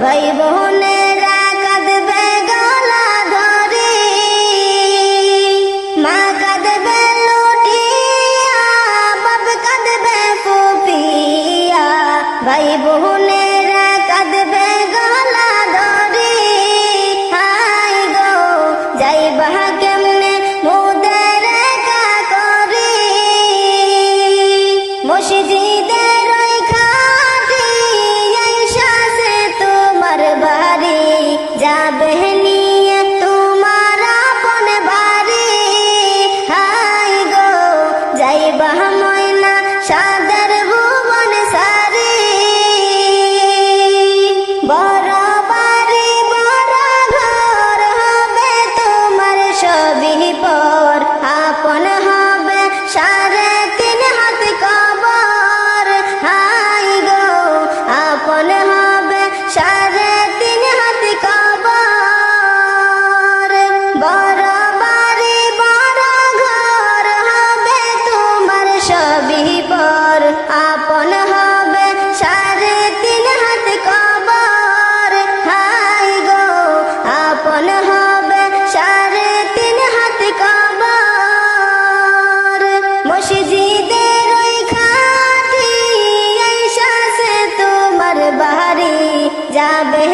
ভাই বোনেরা কাঁদবে গলা ধরে, মা কাঁদবে লুটিয়া, বাপ কাঁদবে ফুপিয়া, ভাই বোনেরা কাঁদবে গলা ধরে। হাই গো যাইবা কেমনে মোদের একা করে, মসজিদের ওই খাটি আইসাছে তোমার বাড়ি, যাবে নিয়ে তোমার আপন বাড়ি। হাই গো যাইবা ময়না সাদের ভুবন সারি, বড় বাড়ি বড় ঘর হবে তোমার সবই পর, আপন হবে 3.5 হাত কবর। হাই গো আপন হবে 3.5 হাত কবর, বড় বাড়ি বড় ঘর হবে তোমার সবই পর, আপন হবে 3.5 হাত কবর। হাই গো আপন হবে 3.5 হাত কবর, মসজিদের ওই খাটি আইসাছে তোমার বাড়ি, যাবে